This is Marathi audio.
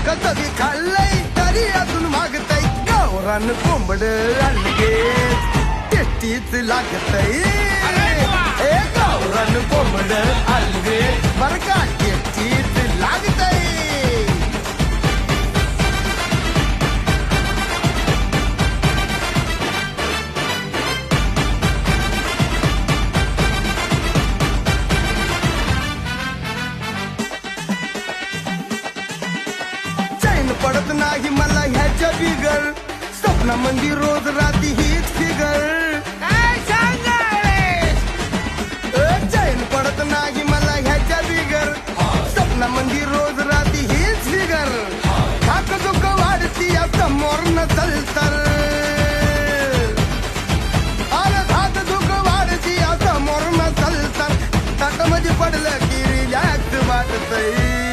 कधी खाल्लंय तरी अजून मागतय गावरान कोंबड अलगे टेस्टीच लागतय गावरान कोंबड अलगे बर का टेस्टीच लागतय पडत नाही मला ह्याच्या बिगर स्वप्नामंदी रोज राती हीच फिगर चैन पडत नाही मला ह्याच्या बिगर स्वप्नामंदी रोज राती हीच फिगर धाक दुःख वाढती समोर नसल तर अरे धाक दुःख वाढती समोर नसल तर ताटामध्ये पडलं की रिलॅक्स वाटतय